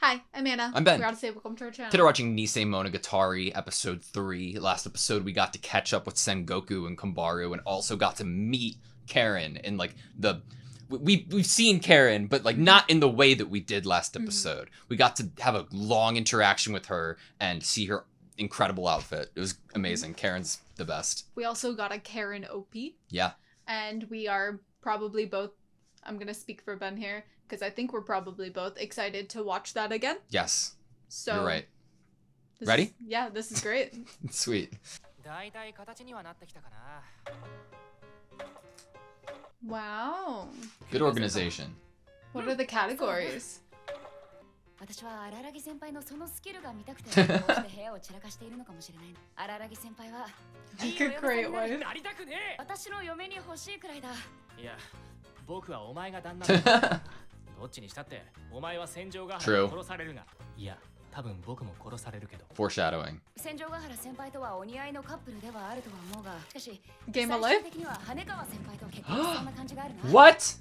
Hi, I'm Anna. I'm Ben. We're AutoSave. Welcome to our channel. Today we're watching Nisemonogatari episode 3. Last episode we got to catch up with Sengoku and Kambaru and also got to meet Karen in like the... We've seen Karen, but like not in the way that we did last episode. We got to have a long interaction with her and see her incredible outfit. It was amazing. Karen's the best. We also got a Karen OP. Yeah. And we are probably both, I'm going to speak for Ben here, because I think we're probably both excited to watch that again. Yes. So you're right. Ready? Yeah, this is great. Sweet. Wow. Good organization. What are the categories? Like a great wife. True. Foreshadowing. Game of life? What?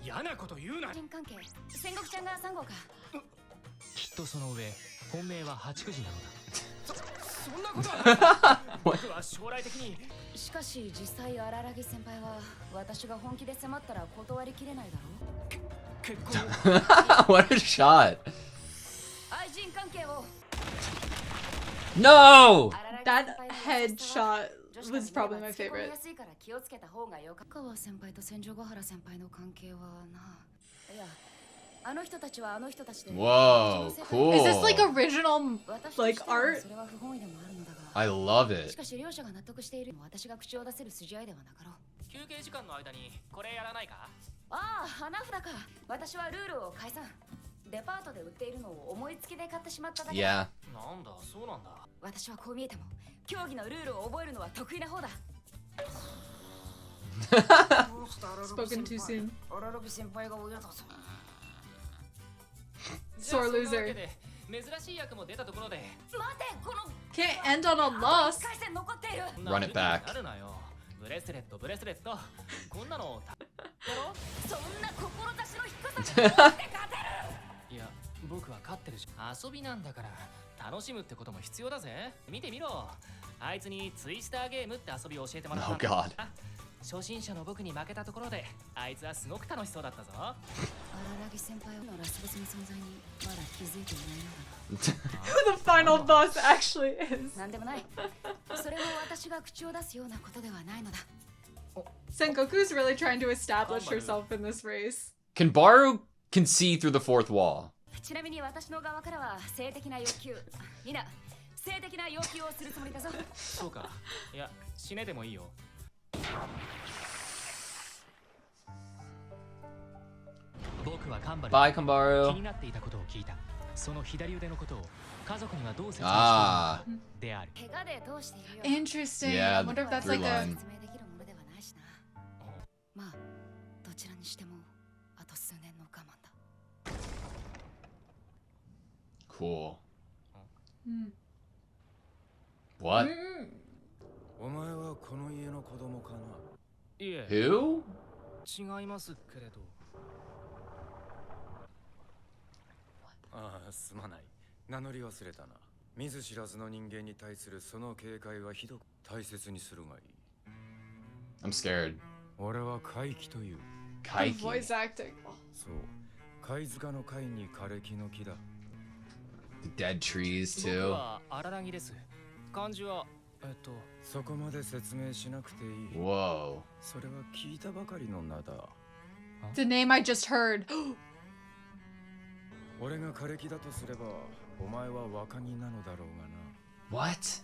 What a shot. No! That headshot was probably my favorite. Whoa, cool. Is this like original like art? I love it. Yeah. Spoken too soon. Sore loser. Can't end on a loss. Run it back. Oh god. Who The final boss actually is. Sengoku's really trying to establish herself in this race. Kambaru can see through the fourth wall. Bye, Kambaru. Ah. Interesting. Yeah, I wonder if that's through like a... line. Cool. What? Who? I'm scared. The voice acting. The dead trees too. Whoa. The name I just heard. What? What?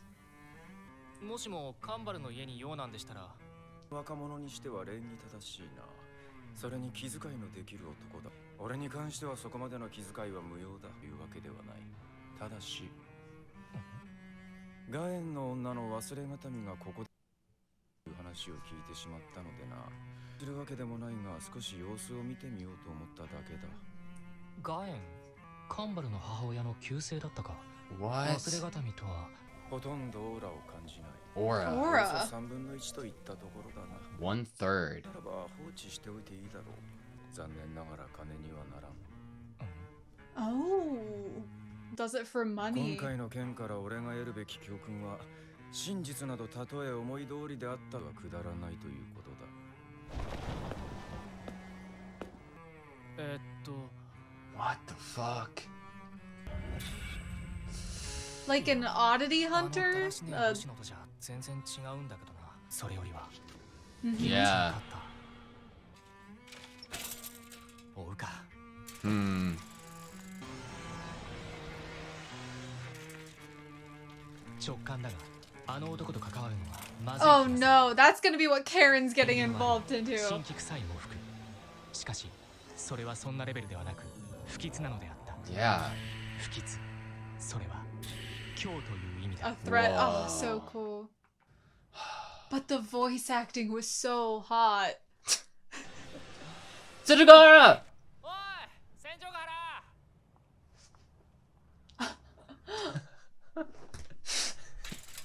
Aura. Aura. 1/3. Oh. does it for 今 money. 回の件から俺が得るべき教訓は真実などたとえ思い通りであったがくだらないということだ。What the fuck? Like an oddity hunter? 全然違うんだけどな。それよりは Yeah. 追うか。直感だが、あの男と関わるのはまずい。 Oh no, that's gonna be what Karen's getting involved 新 into. 規臭い喪服。しかし、それはそんなレベルではなく、不吉なのであった。 Yeah. 不吉。それは今日という意味 A だ。 threat. Oh, Whoa. so cool. But the voice acting was so hot. Tsudugara! おい、戦場が原。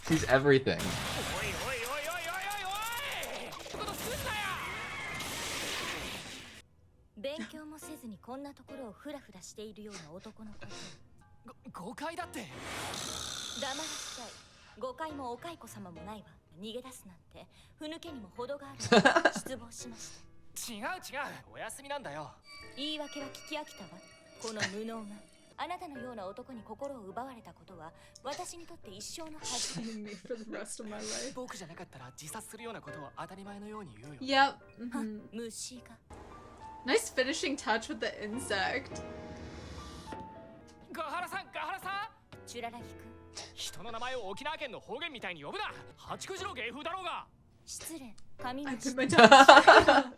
He's everything. おいおいおいおいおいおいおい。仕事すんなよ。勉強もせずにこんなところをフラフラしているような男のこと誤解だって。黙らせたい。誤解もお蚕様もないわ。逃げ出すなんてふぬけにも程がある。失望しました。違う違う、お休みなんだよ。言い訳は聞き飽きたわ。この無能があなたのような男に心を奪われたことは私にとって一生の恥。 Me for the rest of my life. 僕じゃなかったら自殺するようなことを当たり前のように言うよ。 Yep. は mhm. 虫が Nice finishing touch with the insect. ガハラさん、ガハラさん。チュララギ君、人の名前を沖縄県の方言みたいに呼ぶな。八九時の芸風だろうが。失礼。噛み I まし put my た。 tongue.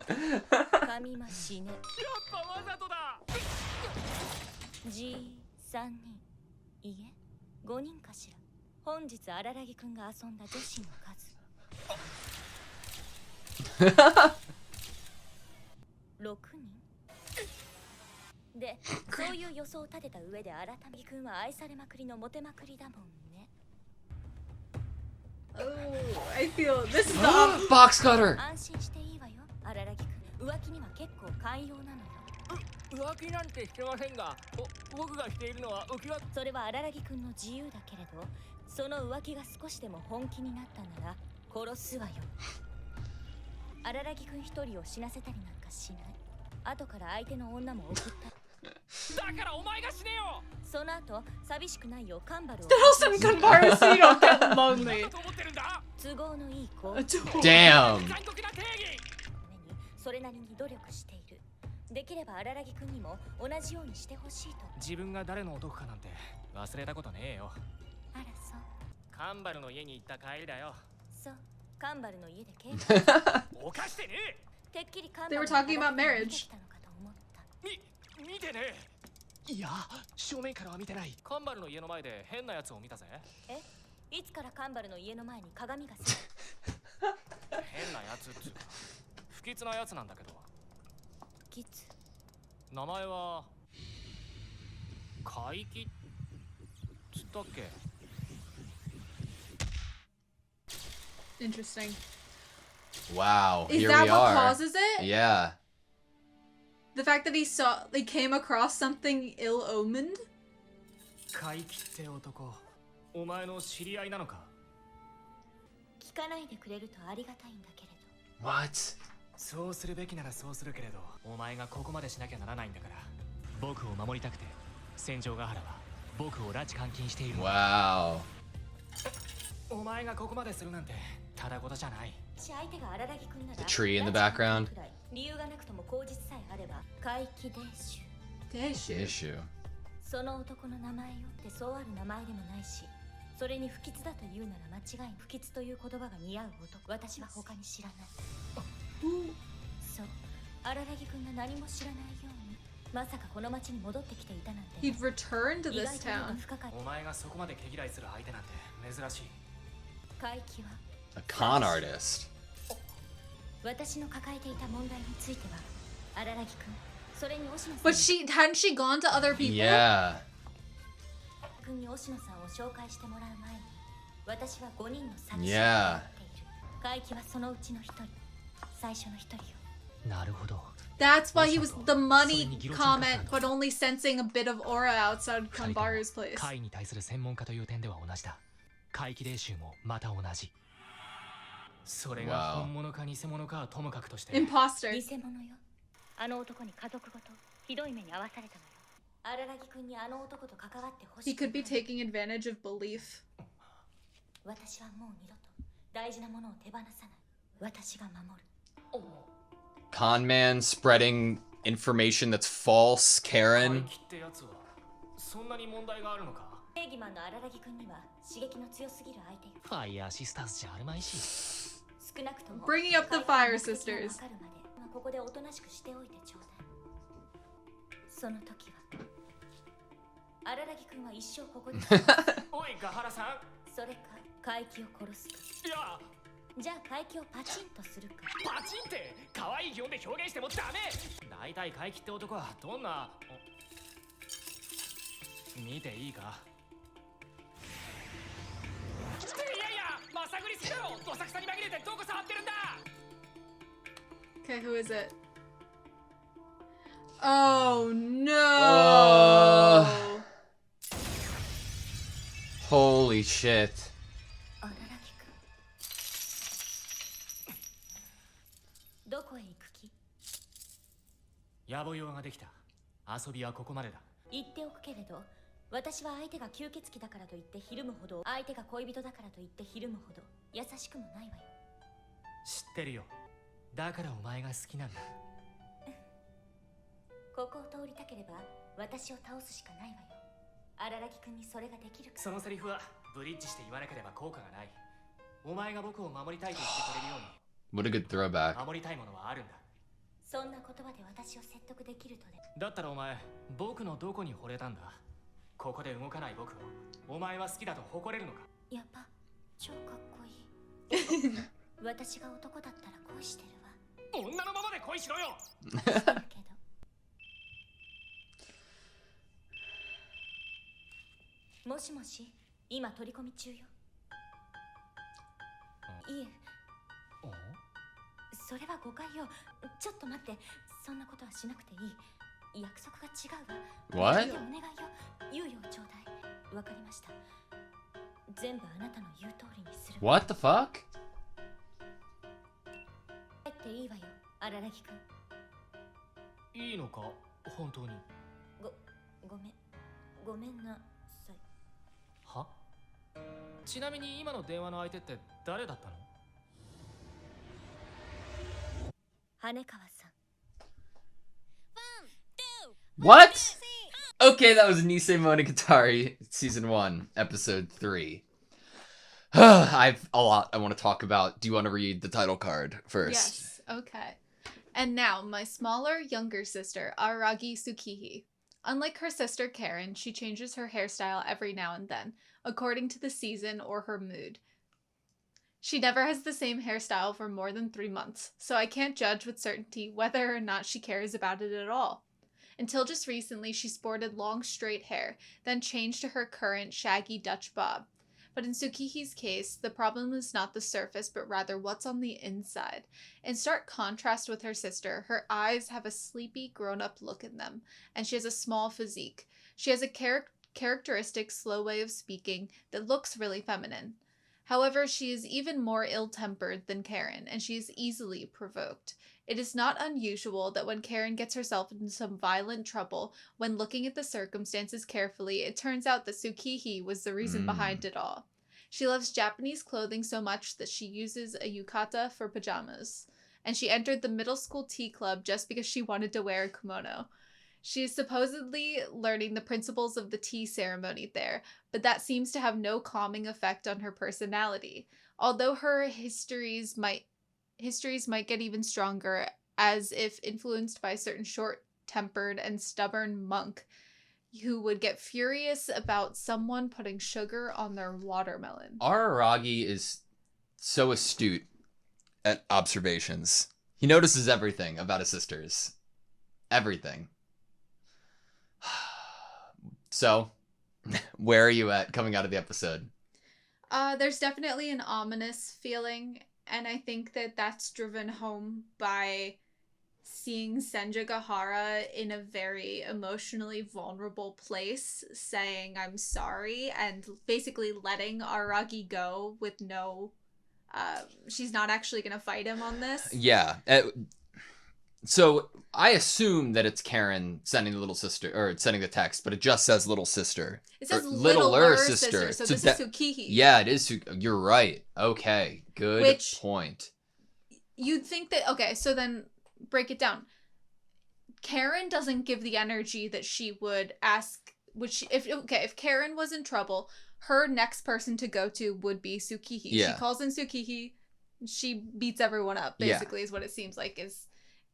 噛みましね。やっぱわざとだ。 G3 人いえ5人かしら。本日荒らぎくんが遊んだ女子の数6人で、そういう予想を立てた上で荒谷くんは愛されまくりのモテまくりだもんね。 Oh, I feel this is the Box cutter! 安心していいわよ荒らぎくん。浮気には結構寛容なのよ。浮気なんてしてませんが、僕がしているのは浮気は。それは荒らぎくんの自由だけれど、その浮気が少しでも本気になったなら殺すわよ。荒らぎくん一人を死なせたりなんかしない。後から相手の女も送った。だからお前が死ねよ。その後寂しくないよカンバルを Still some Kanbaru so you don't get lonely. だと思ってるんだ。都合のいい子 Damn! 残酷な定義。ためにそれなりに努力している。できれば荒らぎくんにも同じようにしてほしいと。自分が誰の男かなんて忘れたことねえよ。あらそう。カンバルの家に行った帰りだよ。そう、カンバルの家で警察犯してねてっきりカンバ They ル were の talking about 見て marriage. きたのかと思った。え。見てねえ。いや、正面からは見てない。カンバルの家の前で変なやつを見たぜ。え、いつからカンバルの家の前に鏡がさ。変なやつっつうか、不吉なやつなんだけど。キツ名前は怪奇つったっけ。 Interesting. Wow, Is here that we what are. causes it? Yeah. The fact that they came across something ill-omened? 怪奇って男、お前の知り合いなのか。聞かないでくれるとありがたいんだけれど。 What? そうするべきならそうするけれど、お前がここまでしなきゃならないんだから。僕を守りたくて、戦場ヶ原は僕を拉致監禁している。 Wow. お前がここまでするなんてただごとじゃない。相手が荒らぎくんなら The tree in the background. 理由がなくとも口実さえあれば怪奇伝習。 Issue. その男の名前よってそうある名前でもないし、それに不吉だと言うなら間違い不吉という言葉が似合う男、私は他に知らない。そう、荒らぎくんが何も知らないように、まさかこの町に戻ってきていたなんて。 He'd returned to 意 this 外と目が town. 深かった。お前がそこまで毛嫌いする相手なんて珍しい。怪奇は A con artist. 私の抱えていた問題については荒らぎくん、それに押野さん But hadn't she gone to other people? Yeah. 君に押野さんを紹介してもらう前に、私は5人の詐欺師を Yeah. 持っている。怪奇はそのうちの一人、最初の一人よ。なるほど。 That's why he was the money comment, but only sensing a bit of aura outside Kambaru's place. 怪に対する専門家という点では同じだ。怪奇霊習もまた同じ。それが本物か偽物かはともかくとして。Imposter. 偽物よ。あの男に家族ごとひどい目に遭わされたのよ。荒木くんにあの男と関わってほし He く could be taking advantage of belief. 私はもう二度と大事なものを手放さない。私が守る。 Con man spreading information that's false, 怪 Karen. 奇ってやつはそんなに問題があるのか。正義マンの荒木くんには刺激の強すぎる相手よ。ファイヤーシスターズじゃあるまいし。少なくとも Bringing up the Fire Sisters. わかるまでここでおとなしくしておいてちょうだい。その時は荒木くんは一生ここにおいガハラさん。それか怪奇を殺すか。いやじゃあ怪奇をパチンとするか。パチンって可愛い擬音で表現してもダメ。大体怪奇って男はどんな。見ていいか。いやいやまさぐりすぎだろ。どさくさに紛れてどこ触ってるんだ。 Okay, who is it? Oh no! Holy shit. 荒木くんどこへ行く気？野暮用ができた。遊びはここまでだ。言っておくけれど、私は相手が吸血鬼だからといってひるむほど、相手が恋人だからといってひるむほど優しくもないわよ。知ってるよ。だからお前が好きなんだ。ここを通りたければ私を倒すしかないわよ。荒木くんにそれができるか。そのセリフはブリッジして言わなければ効果がない。お前が僕を守りたいと言ってくれるように。 What a good throwback. 守りたいものはあるんだ。そんな言葉で私を説得できるとね。だったらお前、僕のどこに惚れたんだ。ここで動かない僕をお前は好きだと誇れるのか。やっぱ超かっこいい。私が男だったら恋してるわ。女のままで恋しろよ。してるけど。もしもし、今取り込み中よ。いえ、それは誤解よ。ちょっと待って、そんなことはしなくていい。約束が違うわ。 What? お願いよ、猶予をちょうだい。わかりました。全部あなたの言う通りにする。 What the fuck? 帰っていいわよ、荒木くん。いいのか本当に。ごめんなさい。は？ちなみに今の電話の相手って誰だったの？羽川さん。 What? Okay, that was Nisemonogatari Season 1, Episode 3. I have a lot I want to talk about. Do you want to read the title card first? Yes, okay. And now, my smaller, younger sister, Aragi Tsukihi. Unlike her sister Karen, she changes her hairstyle every now and then, according to the season or her mood. She never has the same hairstyle for more than 3 months, so I can't judge with certainty whether or not she cares about it at all. Until just recently, she sported long, straight hair, then changed to her current shaggy Dutch bob. But in Tsukihi's case, the problem is not the surface, but rather what's on the inside. In stark contrast with her sister, her eyes have a sleepy, grown-up look in them, and she has a small physique. She has a characteristic slow way of speaking that looks really feminine. However, she is even more ill-tempered than Karen, and she is easily provoked. It is not unusual that when Karen gets herself into some violent trouble, when looking at the circumstances carefully, it turns out that Tsukihi was the reason behind it all. She loves Japanese clothing so much that she uses a yukata for pajamas, and she entered the middle school tea club just because she wanted to wear a kimono. She is supposedly learning the principles of the tea ceremony there, but that seems to have no calming effect on her personality. Although her histories might get even stronger, as if influenced by a certain short-tempered and stubborn monk who would get furious about someone putting sugar on their watermelon. Araragi is so astute at observations. He notices everything about his sisters. Everything. So, where are you at coming out of the episode? There's definitely an ominous feeling, and I think that that's driven home by seeing Senjagahara in a very emotionally vulnerable place, saying I'm sorry, and basically letting Aragi go with no she's not actually gonna fight him on this. Yeah. So I assume that it's Karen sending the little sister, or sending the text, but it just says little sister. It says littler sister, so this is Tsukihi. Yeah, it is. You're right. Okay, good point. You'd think that, okay, so then break it down. Karen doesn't give the energy that she would ask, if Karen was in trouble, her next person to go to would be Tsukihi. Yeah. She calls in Tsukihi, she beats everyone up, basically, is what it seems like, is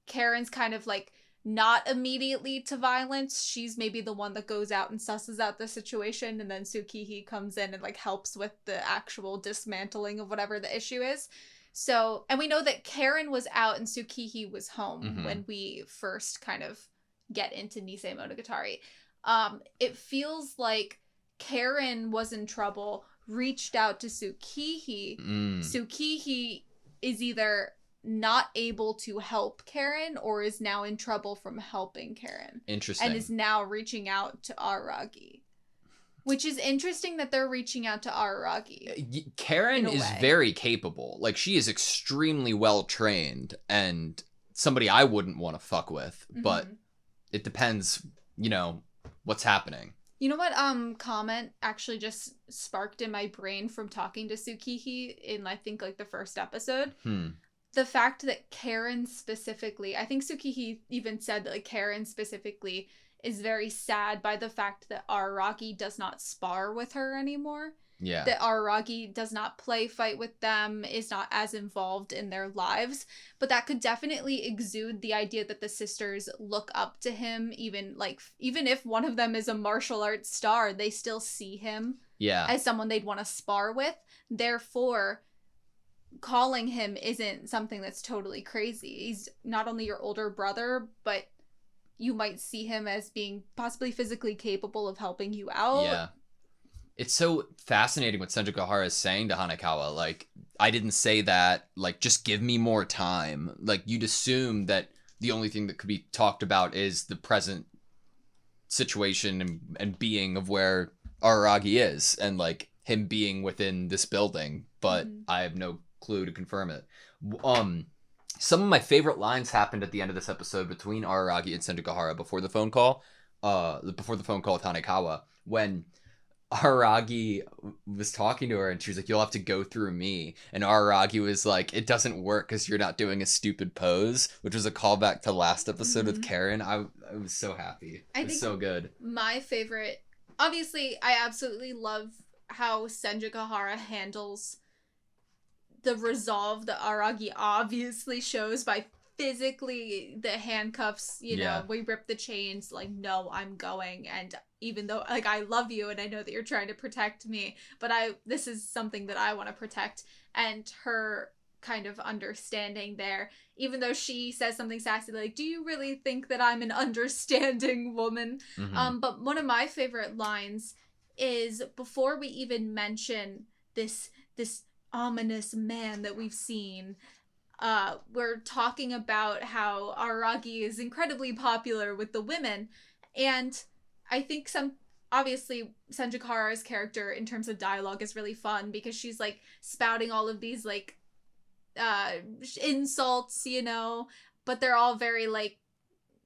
Karen's kind of like not immediately to violence. She's maybe the one that goes out and susses out the situation, and then Tsukihi comes in and like helps with the actual dismantling of whatever the issue is. So, and we know that Karen was out and Tsukihi was home when we first kind of get into Nisemonogatari. It feels like Karen was in trouble, reached out to Tsukihi. Tsukihi is either not able to help Karen or is now in trouble from helping Karen. Interesting. And is now reaching out to Aragi. Which is interesting that they're reaching out to Aragi. Karen is very capable. Like, she is extremely well trained and somebody I wouldn't want to fuck with. But it depends, what's happening. You know what comment actually just sparked in my brain from talking to Tsukihi in, I think, like the first episode? The fact that Karen specifically, I think Tsukihi even said that like Karen specifically is very sad by the fact that Aragi does not spar with her anymore. Yeah. That Aragi does not play fight with them, is not as involved in their lives. But that could definitely exude the idea that the sisters look up to him, even if one of them is a martial arts star, they still see him as someone they'd want to spar with. Therefore, calling him isn't something that's totally crazy. He's not only your older brother, but you might see him as being possibly physically capable of helping you out. Yeah. It's so fascinating what Senjagahara is saying to Hanekawa. Like, I didn't say that. Like, just give me more time. Like, you'd assume that the only thing that could be talked about is the present situation and being of where Aragi is. And, like, him being within this building. But I have no clue to confirm it. Some of my favorite lines happened at the end of this episode between Araragi and Senjagahara before the phone call with Hanekawa, when Araragi was talking to her and she was like, you'll have to go through me. And Araragi was like, it doesn't work because you're not doing a stupid pose, which was a callback to last episode with Karen. I was so happy. It was so good. My favorite, obviously, I absolutely love how Senjagahara handles the resolve that Aragi obviously shows by physically the handcuffs, we rip the chains, like, no, I'm going, and even though, like, I love you and I know that you're trying to protect me, but this is something that I want to protect, and her kind of understanding there, even though she says something sassy like, do you really think that I'm an understanding woman? But one of my favorite lines is before we even mention this ominous man that we've seen, we're talking about how Aragi is incredibly popular with the women, and I think obviously Senjagahara's character in terms of dialogue is really fun because she's like spouting all of these like insults, but they're all very like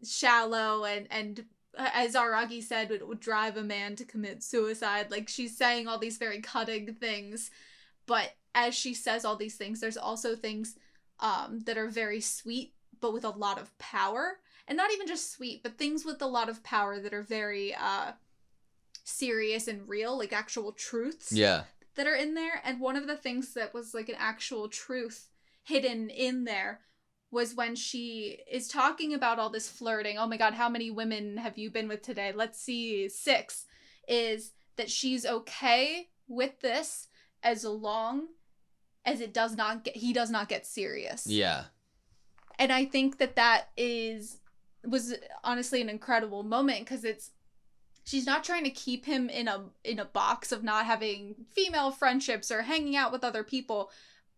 shallow and as Aragi said, it would drive a man to commit suicide. Like, she's saying all these very cutting things, but as she says all these things, there's also things that are very sweet, but with a lot of power. And not even just sweet, but things with a lot of power that are very serious and real, like actual truths that are in there. And one of the things that was like an actual truth hidden in there was when she is talking about all this flirting. Oh my god, how many women have you been with today? Let's see, 6. Is that she's okay with this as long as he does not get serious. Yeah. And I think that was honestly an incredible moment because she's not trying to keep him in a box of not having female friendships or hanging out with other people,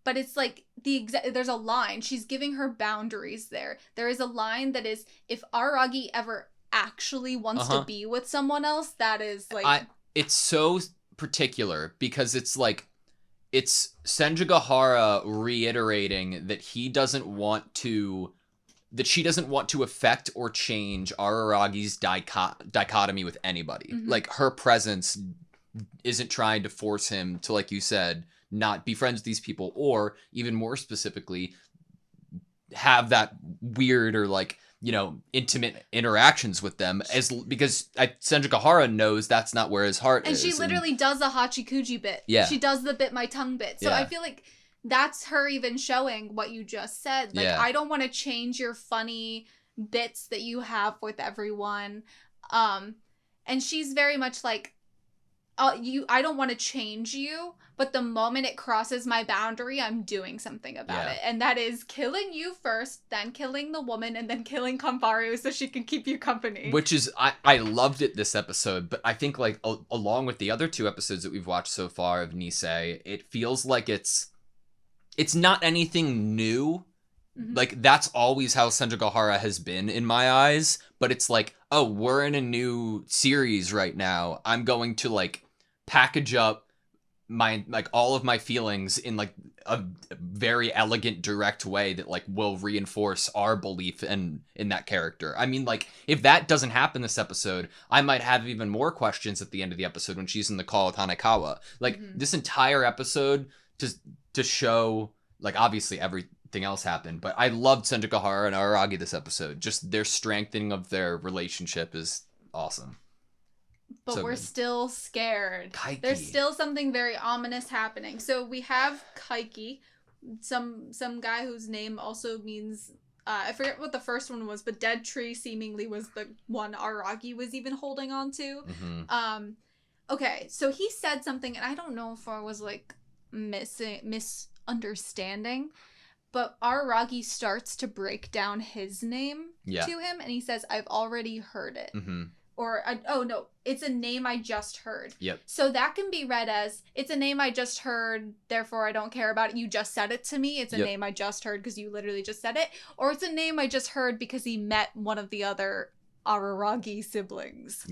but it's like there's a line. She's giving her boundaries there. There is a line that is, if Aragi ever actually wants to be with someone else, that is like... It's so particular because it's like, it's Senjugahara reiterating that she doesn't want to affect or change Araragi's dichotomy with anybody. Like, her presence isn't trying to force him to, like you said, not be friends with these people, or even more specifically, have that weird or like, you know, intimate interactions with them, because Senjugahara knows that's not where his heart is. And she literally does a hachikuji bit. Yeah. She does the bit my tongue bit. So I feel like that's her even showing what you just said. Like, I don't want to change your funny bits that you have with everyone. And she's very much like, I don't want to change you, but the moment it crosses my boundary, I'm doing something about it. And that is killing you first, then killing the woman, and then killing Kambaru so she can keep you company. Which is, I loved it this episode, but I think like along with the other 2 episodes that we've watched so far of Nisei, it feels like it's not anything new. Like, that's always how Senjugahara has been in my eyes, but it's like, oh, we're in a new series right now. I'm going to like package up my, like, all of my feelings in like a very elegant, direct way that like will reinforce our belief in that character. I mean, like, if that doesn't happen this episode, I might have even more questions at the end of the episode when she's in the call with Hanekawa. Like, this entire episode to show, like, obviously everything else happened, but I loved Senjugahara and Araragi this episode. Just their strengthening of their relationship is awesome. But So we're good. still scared. Kaiki. There's still something very ominous happening. So we have Kaiki, some guy whose name also means, I forget what the first one was, but Dead Tree seemingly was the one Aragi was even holding on to. Okay, so he said something, and I don't know if I was like misunderstanding, but Aragi starts to break down his name to him, and he says, I've already heard it. Or, oh no, it's a name I just heard. So that can be read as, it's a name I just heard, therefore I don't care about it. You just said it to me. It's a name I just heard because you literally just said it. Or it's a name I just heard because he met one of the other Araragi siblings.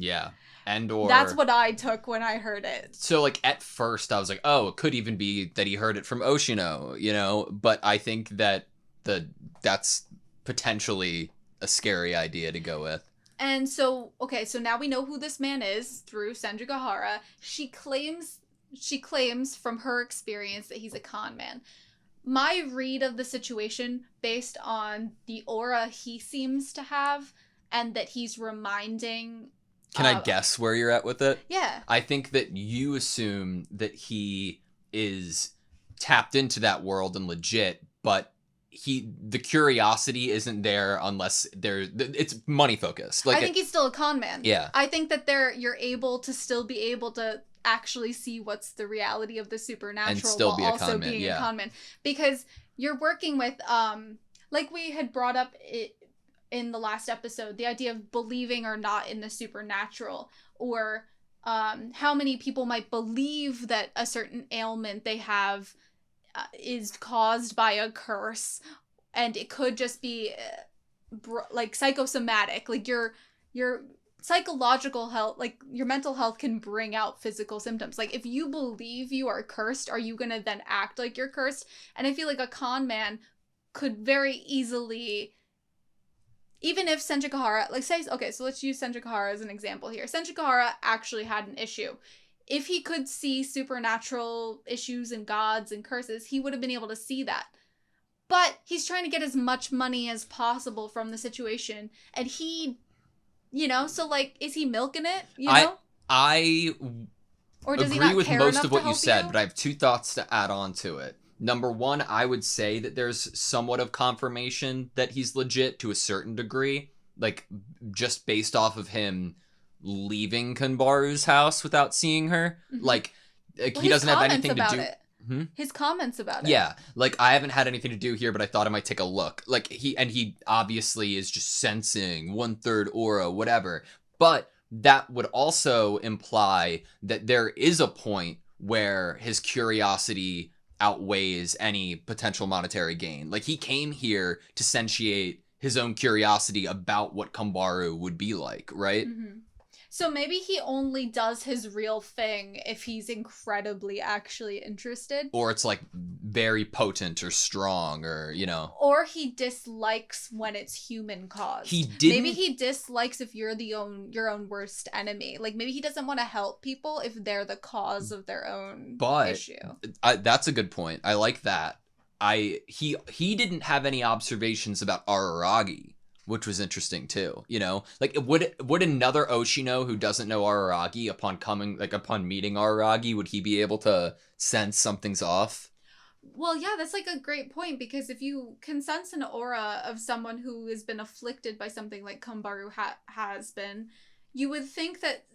And or... That's what I took when I heard it. So, like, at first I was like, oh, it could even be that he heard it from Oshino, you know? But I think that that's potentially a scary idea to go with. And so, okay, so now we know who this man is through Senjugahara. She claims from her experience that he's a con man. My read of the situation, based on the aura he seems to have, and that he's reminding... Can I guess where you're at with it? Yeah. I think that you assume that he is tapped into that world and legit, but the curiosity isn't there unless it's money focused. Like, I think he's still a con man. Yeah. I think that you're able to still be able to actually see what's the reality of the supernatural and still while be a also con man. being a con man. Because you're working with, like we had brought up in the last episode, the idea of believing or not in the supernatural, or how many people might believe that a certain ailment they have is caused by a curse, and it could just be like psychosomatic, like your psychological health, like your mental health can bring out physical symptoms. Like, if you believe you are cursed, are you gonna then act like you're cursed? And I feel like a con man could very easily, even if Senjugahara, like, say, okay, so let's use Senjugahara as an example here. Senjugahara actually had an issue. If he could see supernatural issues and gods and curses, he would have been able to see that. But he's trying to get as much money as possible from the situation. And he, you know, so, like, is he milking it? You know? I or does agree he not with care most enough of what to you help said, you? but I have 2 thoughts to add on to it. Number 1, I would say that there's somewhat of confirmation that he's legit to a certain degree. Like, just based off of him leaving Kanbaru's house without seeing her. Like, he doesn't have anything to do. His comments about it. Yeah, like, I haven't had anything to do here, but I thought I might take a look. Like, he obviously is just sensing 1/3 aura, whatever. But that would also imply that there is a point where his curiosity outweighs any potential monetary gain. Like, he came here to satiate his own curiosity about what Kambaru would be like, right? Mm-hmm. So maybe he only does his real thing if he's incredibly actually interested. Or it's like very potent or strong, or, you know. Or he dislikes when it's human caused. He didn't... Maybe he dislikes if you're your own worst enemy. Like, maybe he doesn't want to help people if they're the cause of their own issue. That's a good point. I like that. He didn't have any observations about Araragi, which was interesting too. You know, like, would another Oshino who doesn't know Araragi, upon meeting Araragi, would he be able to sense something's off? Well, yeah, that's like a great point, because if you can sense an aura of someone who has been afflicted by something like Kambaru has been, you would think that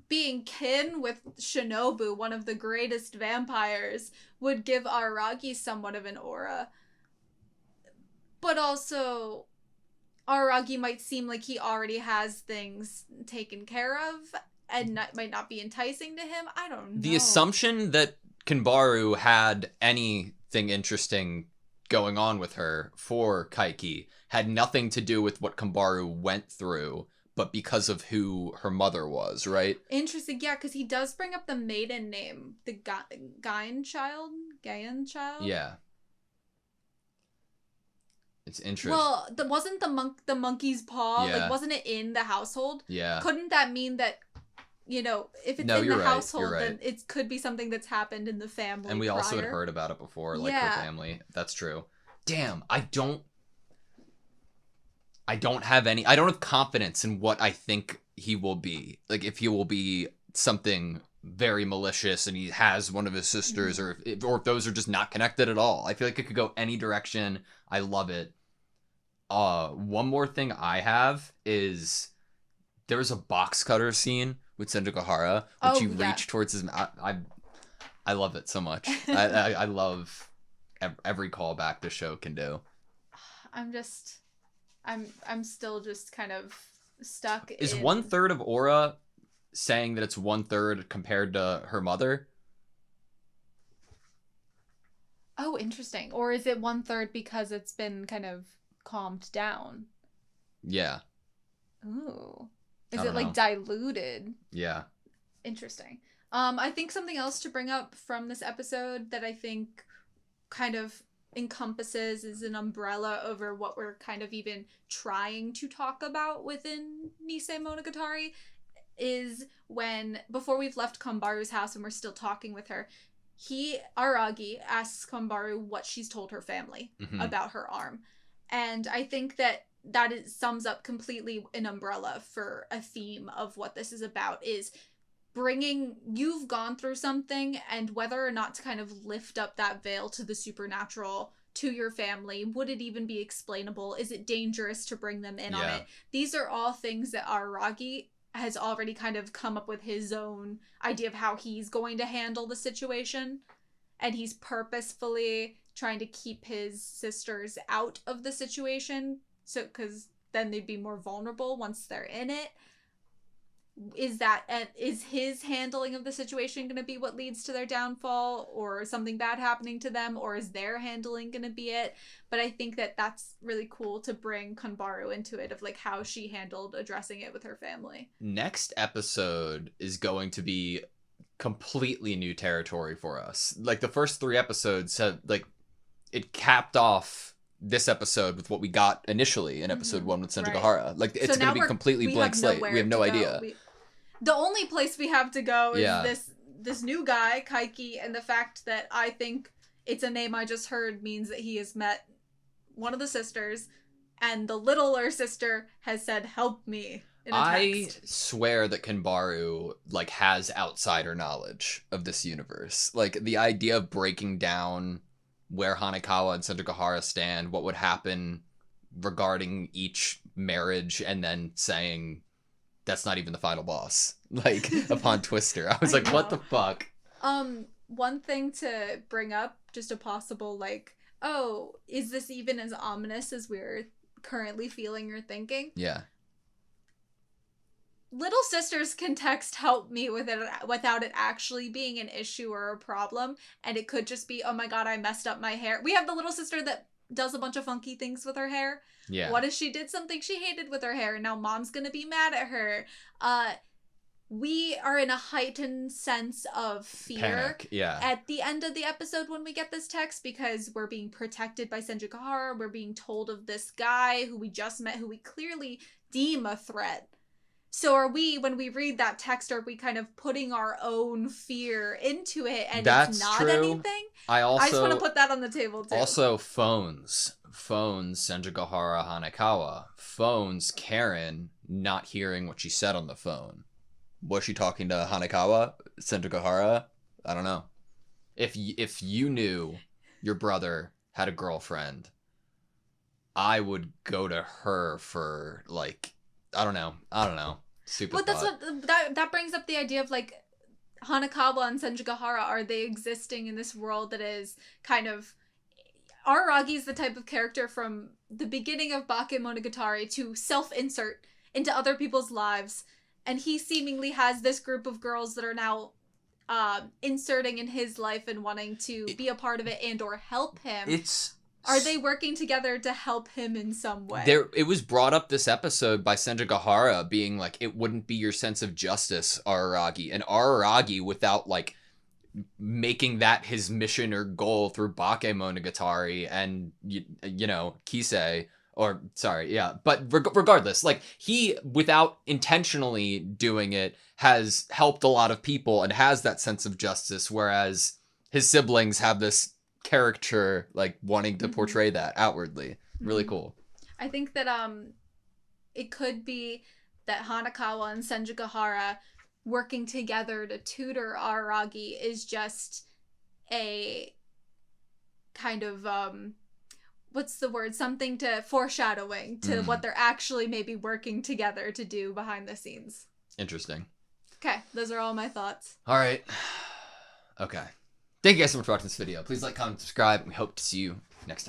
being kin with Shinobu, one of the greatest vampires, would give Araragi somewhat of an aura. But also, Araragi might seem like he already has things taken care of and might not be enticing to him. I don't know. The assumption that Kanbaru had anything interesting going on with her for Kaiki had nothing to do with what Kambaru went through, but because of who her mother was, right? Interesting, yeah, because he does bring up the maiden name, the Gaian child? Yeah. It's interesting. Well, wasn't the monkey's paw, Yeah. like, wasn't it in the household? Yeah. Couldn't that mean that, you know, if it's in the household, then it could be something that's happened in the family And we also had prior? heard about it before, like, her family. That's true. Damn, I don't have confidence in what I think he will be. Like, if he will be something very malicious and he has one of his sisters, or if those are just not connected at all. I feel like it could go any direction. I love it. One more thing I have is there's a box cutter scene with Sendagahara, which you reach towards his mouth. I love it so much. I love every callback the show can do. I'm still just kind of stuck. Is 1/3 of Aura saying that it's 1/3 compared to her mother? Oh, interesting. Or is it 1/3 because it's been kind of calmed down? Yeah. Ooh. Is it like diluted? Yeah. Interesting. I think something else to bring up from this episode that I think kind of encompasses is an umbrella over what we're kind of even trying to talk about within Nisemonogatari is when, before we've left Kambaru's house and we're still talking with her, Aragi asks Kambaru what she's told her family about her arm. And I think that sums up completely an umbrella for a theme of what this is about, is you've gone through something, and whether or not to kind of lift up that veil to the supernatural to your family. Would it even be explainable? Is it dangerous to bring them in on it? These are all things that Aragi has already kind of come up with his own idea of how he's going to handle the situation. And he's purposefully trying to keep his sisters out of the situation, so because then they'd be more vulnerable once they're in it. Is his handling of the situation going to be what leads to their downfall, or something bad happening to them, or is their handling going to be it? But I think that that's really cool to bring Kanbaru into it, of like how she handled addressing it with her family. Next episode is going to be completely new territory for us. Like, the first 3 episodes have, like, it capped off this episode with what we got initially in episode 1 with Sendagahara. Right. Like, it's going to be completely blank slate. We have no idea. The only place we have to go is this new guy, Kaiki, and the fact that I think it's a name I just heard means that he has met one of the sisters, and the littler sister has said, "Help me," in a text. I swear that Kanbaru, like, has outsider knowledge of this universe. Like, the idea of breaking down where Hanekawa and Sendagahara stand, what would happen regarding each marriage, and then saying, that's not even the final boss, like, upon Twister. I was like, what the fuck? One thing to bring up, just a possible, like, oh, is this even as ominous as we're currently feeling or thinking? Yeah. little sisters can text help me with it without it actually being an issue or a problem. And it could just be, oh my god, I messed up my hair. We have the little sister that does a bunch of funky things with her hair. Yeah. What if she did something she hated with her hair and now mom's gonna be mad at her? We are in a heightened sense of fear Panic, yeah. at the end of the episode when we get this text, because we're being protected by Senjukahara. We're being told of this guy who we just met, who we clearly deem a threat. So are we, when we read that text, are we kind of putting our own fear into it and That's it's not true. anything? I just want to put that on the table too. Also, phones, Senjugahara Hanekawa. Phones, Karen not hearing what she said on the phone. Was she talking to Hanekawa, Senjugahara? I don't know. If you knew your brother had a girlfriend, I would go to her for, like, I don't know. Stupid. But that's what that brings up the idea of, like, Hanekawa and Senjugahara, are they existing in this world that is kind of... Araragi is the type of character from the beginning of Bakemonogatari to self-insert into other people's lives, and he seemingly has this group of girls that are now inserting in his life and wanting to be a part of it and or help him. Are they working together to help him in some way? It was brought up this episode by Senjugahara being like, it wouldn't be your sense of justice, Araragi. And Araragi, without, like, making that his mission or goal through Bakemonogatari and, you know, Kisei, or, sorry, yeah. But regardless, like, he, without intentionally doing it, has helped a lot of people and has that sense of justice, whereas his siblings have this caricature, like, wanting to portray that outwardly. Really cool. I think that it could be that Hanekawa and Senjugahara working together to tutor Araragi is just a kind of what's the word, something to foreshadowing to what they're actually maybe working together to do behind the scenes. Interesting. Okay, those are all my thoughts. All right. Okay. Thank you guys so much for watching this video. Please like, comment, subscribe, and we hope to see you next time.